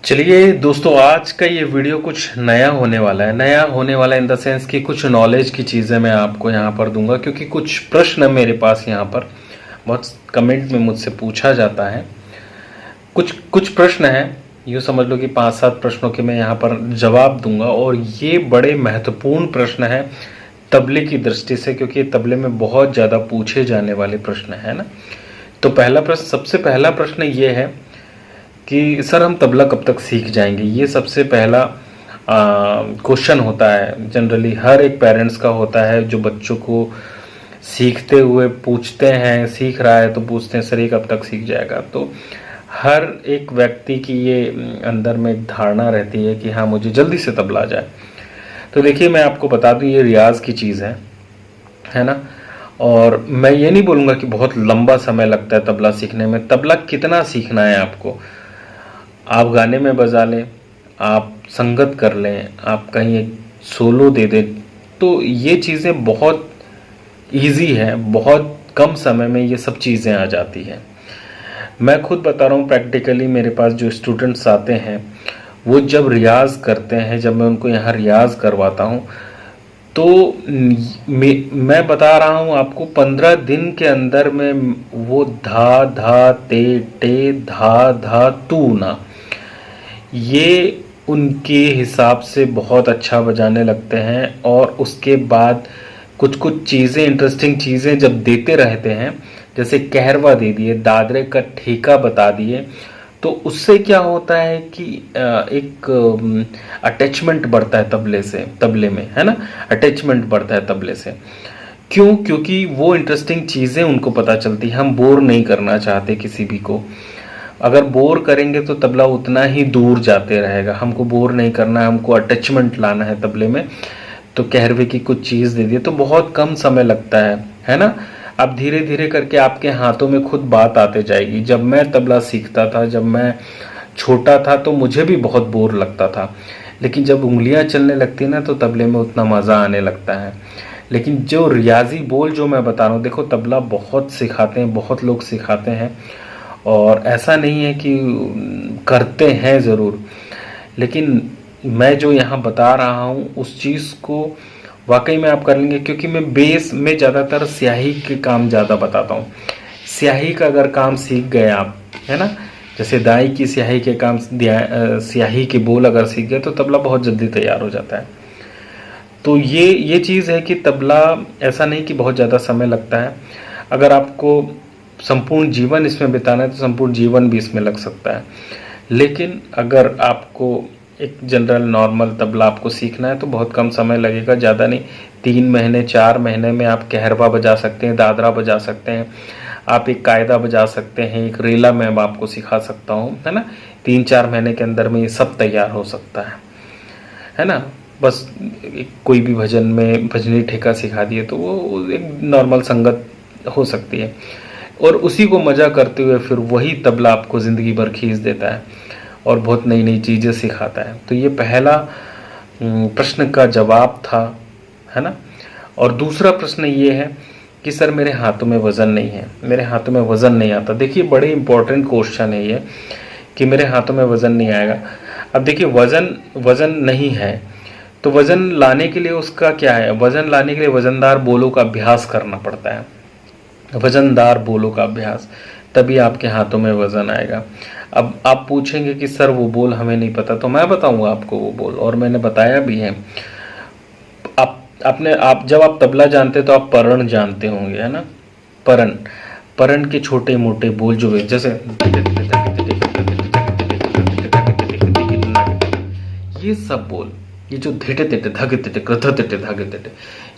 चलिए दोस्तों, आज का ये वीडियो कुछ नया होने वाला है। नया होने वाला इन द सेंस कि कुछ नॉलेज की चीज़ें मैं आपको यहाँ पर दूंगा, क्योंकि कुछ प्रश्न मेरे पास यहाँ पर बहुत कमेंट में मुझसे पूछा जाता है। कुछ कुछ प्रश्न हैं, यूँ समझ लो कि 5-7 प्रश्नों के मैं यहाँ पर जवाब दूंगा, और ये बड़े महत्वपूर्ण प्रश्न हैं तबले की दृष्टि से, क्योंकि ये तबले में बहुत ज़्यादा पूछे जाने वाले प्रश्न है ना। तो पहला प्रश्न, सबसे पहला प्रश्न ये है कि सर हम तबला कब तक सीख जाएंगे। ये सबसे पहला क्वेश्चन होता है, जनरली हर एक पेरेंट्स का होता है, जो बच्चों को सीखते हुए पूछते हैं, सीख रहा है तो पूछते हैं सर ये कब तक सीख जाएगा। तो हर एक व्यक्ति की ये अंदर में एक धारणा रहती है कि हाँ मुझे जल्दी से तबला आ जाए। तो देखिए मैं आपको बता दूं, ये रियाज की चीज़ है ना। और मैं ये नहीं बोलूँगा कि बहुत लंबा समय लगता है तबला सीखने में। तबला कितना सीखना है आपको, आप गाने में बजा लें, आप संगत कर लें, आप कहीं एक सोलो दे दें, तो ये चीज़ें बहुत इजी है, बहुत कम समय में ये सब चीज़ें आ जाती हैं। मैं खुद बता रहा हूँ, प्रैक्टिकली मेरे पास जो स्टूडेंट्स आते हैं वो जब रियाज करते हैं, जब मैं उनको यहाँ रियाज करवाता हूँ तो मैं बता रहा हूँ आपको 15 दिन के अंदर में वो धा धा ते टे धा धा तू ना, ये उनके हिसाब से बहुत अच्छा बजाने लगते हैं। और उसके बाद कुछ कुछ चीज़ें, इंटरेस्टिंग चीज़ें जब देते रहते हैं, जैसे कहरवा दे दिए, दादरे का ठेका बता दिए, तो उससे क्या होता है कि एक अटैचमेंट बढ़ता है तबले से, तबले में, है ना, अटैचमेंट बढ़ता है तबले से। क्यों? क्योंकि वो इंटरेस्टिंग चीज़ें उनको पता चलती है। हम बोर नहीं करना चाहते किसी भी को। अगर बोर करेंगे तो तबला उतना ही दूर जाते रहेगा। हमको बोर नहीं करना है, हमको अटैचमेंट लाना है तबले में। तो कहरवे की कुछ चीज़ दे दिए तो बहुत कम समय लगता है ना। अब धीरे धीरे करके आपके हाथों में खुद बात आते जाएगी। जब मैं तबला सीखता था, जब मैं छोटा था, तो मुझे भी बहुत बोर लगता था, लेकिन जब उंगलियां चलने लगती ना तो तबले में उतना मज़ा आने लगता है। लेकिन जो रियाजी बोल जो मैं बता रहा हूँ, देखो तबला बहुत सिखाते हैं, बहुत लोग सिखाते हैं, और ऐसा नहीं है कि करते हैं ज़रूर, लेकिन मैं जो यहाँ बता रहा हूँ उस चीज़ को वाकई में आप कर लेंगे। क्योंकि मैं बेस में ज़्यादातर स्याही के काम ज़्यादा बताता हूँ। स्याही का अगर काम सीख गए आप, है ना, जैसे दाई की स्याही के काम, स्याही के बोल अगर सीख गए तो तबला बहुत जल्दी तैयार हो जाता है। तो ये चीज़ है कि तबला ऐसा नहीं कि बहुत ज़्यादा समय लगता है। अगर आपको संपूर्ण जीवन इसमें बिताना है तो संपूर्ण जीवन भी इसमें लग सकता है। लेकिन अगर आपको एक जनरल नॉर्मल तबला आपको सीखना है तो बहुत कम समय लगेगा, ज़्यादा नहीं। 3 महीने 4 महीने में आप कहरवा बजा सकते हैं, दादरा बजा सकते हैं, आप एक कायदा बजा सकते हैं, एक रेला मैं आपको सिखा सकता हूँ, है ना। 3-4 महीने के अंदर में ये सब तैयार हो सकता है ना। बस कोई भी भजन में भजनी ठेका सिखा दिए तो वो एक नॉर्मल संगत हो सकती है, और उसी को मज़ा करते हुए फिर वही तबला आपको ज़िंदगी भर खींच देता है और बहुत नई नई चीज़ें सिखाता है। तो ये पहला प्रश्न का जवाब था, है ना। और दूसरा प्रश्न ये है कि सर मेरे हाथों में वज़न नहीं है, मेरे हाथों में वज़न नहीं आता। देखिए बड़े इंपॉर्टेंट क्वेश्चन है ये कि मेरे हाथों में वज़न नहीं आएगा। अब देखिए वज़न नहीं है तो वज़न लाने के लिए उसका क्या है, वज़न लाने के लिए वज़नदार बोलों का अभ्यास करना पड़ता है, वज़नदार बोलों का अभ्यास, तभी आपके हाथों में वज़न आएगा। अब आप पूछेंगे कि सर वो बोल हमें नहीं पता, तो मैं बताऊंगा आपको वो बोल, और मैंने बताया भी है। आप जब आप तबला जानते तो आप परण जानते होंगे, है ना। परण के छोटे मोटे बोल जो है, जैसे ये सब बोल, ये जो धिटे तिटे धगे तिटे कृथ तिटे धगे तिटे,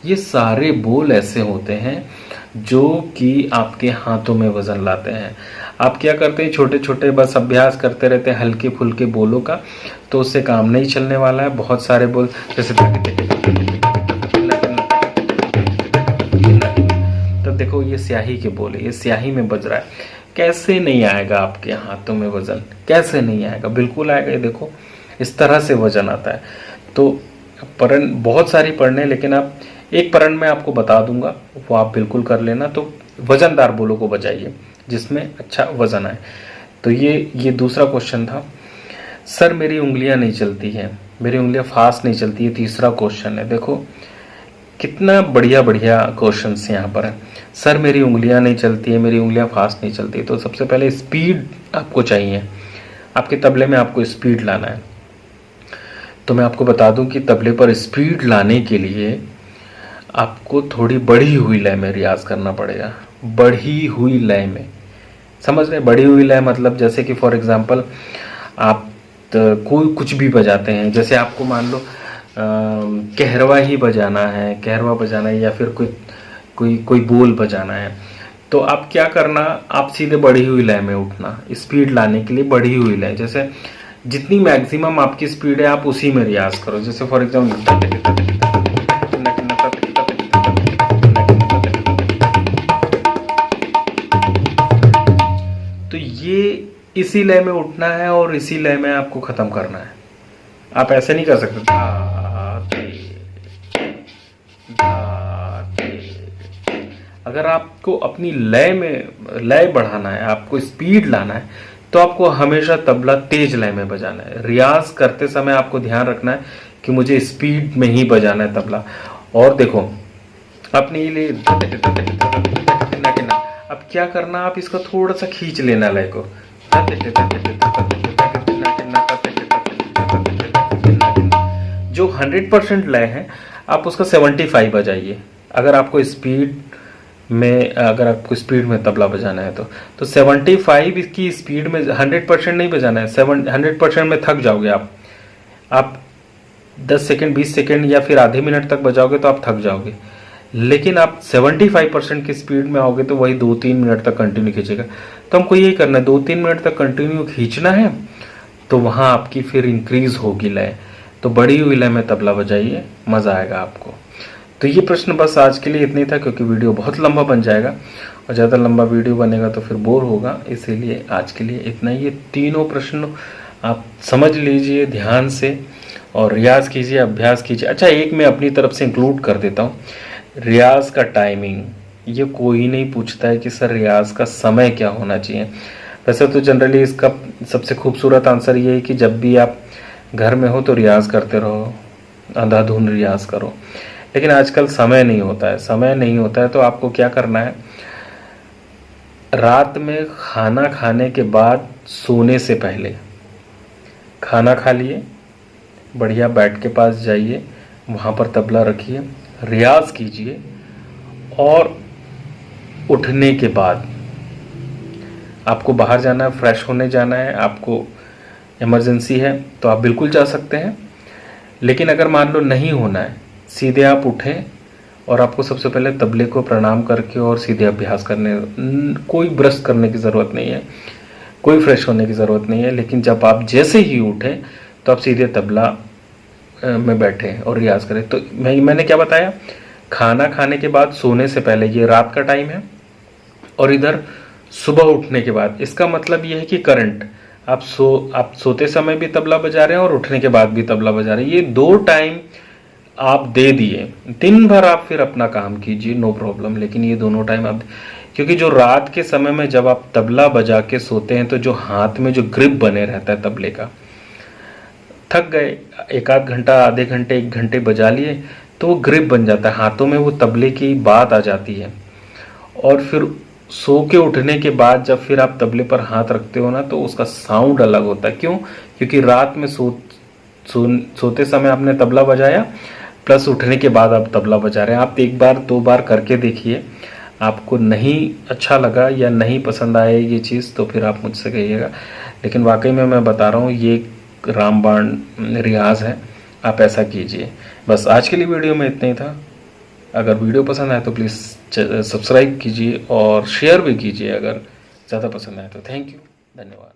ये सारे बोल ऐसे होते हैं जो कि आपके हाथों में वजन लाते हैं। आप क्या करते हैं, छोटे छोटे बस अभ्यास करते रहते हैं हल्के फुल्के बोलों का, तो उससे काम नहीं चलने वाला है। बहुत सारे बोल जैसे तो देखो ये स्याही के बोल है, ये स्याही में बज रहा है, कैसे नहीं आएगा आपके हाथों में वजन, कैसे नहीं आएगा, बिल्कुल आएगा। ये देखो इस तरह से वजन आता है। तो परण बहुत सारी पढ़ने, लेकिन आप एक परण में आपको बता दूंगा, वो आप बिल्कुल कर लेना। तो वजनदार बोलों को बजाइए जिसमें अच्छा वजन आए। तो ये दूसरा क्वेश्चन था। सर मेरी उंगलियां नहीं चलती हैं, मेरी उंगलियां फास्ट नहीं चलती है। तीसरा क्वेश्चन है, देखो कितना बढ़िया बढ़िया क्वेश्चंस यहाँ पर है। सर मेरी उंगलियां नहीं चलती है, मेरी उंगलियां फास्ट नहीं चलती। तो सबसे पहले स्पीड आपको चाहिए, आपके तबले में आपको स्पीड लाना है। तो मैं आपको बता दूं कि तबले पर स्पीड लाने के लिए आपको थोड़ी बढ़ी हुई लय में रियाज करना पड़ेगा। बढ़ी हुई लय में, समझ रहे? बढ़ी हुई लय मतलब जैसे कि फॉर एग्जांपल आप कोई कुछ भी बजाते हैं, जैसे आपको मान लो कहरवा ही बजाना है, कहरवा बजाना है, या फिर कोई बोल बजाना है, तो आप क्या करना, आप सीधे बढ़ी हुई लय में उठना। स्पीड लाने के लिए बढ़ी हुई लय, जैसे जितनी मैक्सिमम आपकी स्पीड है आप उसी में रियाज करो। जैसे फॉर एग्जाम्पल तो ये इसी लय में उठना है और इसी लय में आपको खत्म करना है। आप ऐसे नहीं कर सकते अगर आपको अपनी लय में लय बढ़ाना है, आपको स्पीड लाना है, तो आपको हमेशा तबला तेज लय में बजाना है। रियाज करते समय आपको ध्यान रखना है कि मुझे स्पीड में ही बजाना है तबला। और देखो अपने लिए अब क्या करना, आप इसका थोड़ा सा खींच लेना लय को। जो 100% लय है आप उसका 75 बजाइए। अगर आपको स्पीड में तबला बजाना है तो 75 इसकी स्पीड में 100% नहीं बजाना है। 100% में थक जाओगे आप 10 सेकंड 20 सेकंड या फिर आधे मिनट तक बजाओगे तो आप थक जाओगे। लेकिन आप 75% की स्पीड में आओगे तो वही 2-3 मिनट तक कंटिन्यू खींचेगा। तो हमको यही करना है, 2-3 मिनट तक कंटिन्यू खींचना है, तो वहां आपकी फिर इंक्रीज होगी लय। तो बड़ी हुई लय में तबला बजाइए, मजा आएगा आपको। तो ये प्रश्न बस आज के लिए इतना ही था, क्योंकि वीडियो बहुत लंबा बन जाएगा और ज़्यादा लंबा वीडियो बनेगा तो फिर बोर होगा, इसीलिए आज के लिए इतना ही। ये तीनों प्रश्न आप समझ लीजिए ध्यान से और रियाज कीजिए, अभ्यास कीजिए। अच्छा, एक मैं अपनी तरफ से इंक्लूड कर देता हूँ, रियाज का टाइमिंग। ये कोई नहीं पूछता है कि सर रियाज का समय क्या होना चाहिए। वैसे तो जनरली इसका सबसे खूबसूरत आंसर ये है कि जब भी आप घर में हो तो रियाज करते रहो, अंधाधुंध रियाज करो। लेकिन आजकल समय नहीं होता है, तो आपको क्या करना है, रात में खाना खाने के बाद सोने से पहले खाना खा लिए, बढ़िया बेड के पास जाइए, वहाँ पर तबला रखिए, रियाज कीजिए। और उठने के बाद आपको बाहर जाना है, फ्रेश होने जाना है, आपको इमरजेंसी है तो आप बिल्कुल जा सकते हैं। लेकिन अगर मान लो नहीं होना है, सीधे आप उठें और आपको सबसे पहले तबले को प्रणाम करके और सीधे अभ्यास करने, कोई ब्रश करने की ज़रूरत नहीं है, कोई फ्रेश होने की ज़रूरत नहीं है। लेकिन जब आप जैसे ही उठें तो आप सीधे तबला में बैठे और रियाज करें। तो मैंने क्या बताया, खाना खाने के बाद सोने से पहले, ये रात का टाइम है, और इधर सुबह उठने के बाद। इसका मतलब ये है कि करंट आप सोते समय भी तबला बजा रहे हैं और उठने के बाद भी तबला बजा रहे हैं। ये 2 टाइम आप दे दिए, दिन भर आप फिर अपना काम कीजिए, नो प्रॉब्लम। लेकिन ये दोनों टाइम आप, क्योंकि जो रात के समय में जब आप तबला बजा के सोते हैं तो जो हाथ में जो ग्रिप बने रहता है तबले का, थक गए, 1-8 घंटा, आधे घंटे, 1 घंटे बजा लिए, तो वो ग्रिप बन जाता है हाथों में, वो तबले की बात आ जाती है। और फिर सो के उठने के बाद जब फिर आप तबले पर हाथ रखते हो ना, तो उसका साउंड अलग होता है। क्यों? क्योंकि रात में सोते समय आपने तबला बजाया, प्लस उठने के बाद आप तबला बजा रहे हैं। आप 1 बार 2 बार करके देखिए, आपको नहीं अच्छा लगा या नहीं पसंद आए ये चीज़ तो फिर आप मुझसे कहिएगा। लेकिन वाकई में मैं बता रहा हूँ, ये रामबाण रियाज है, आप ऐसा कीजिए। बस आज के लिए वीडियो में इतना ही था। अगर वीडियो पसंद आए तो प्लीज़ सब्सक्राइब कीजिए और शेयर भी कीजिए अगर ज़्यादा पसंद आए तो। थैंक यू, धन्यवाद।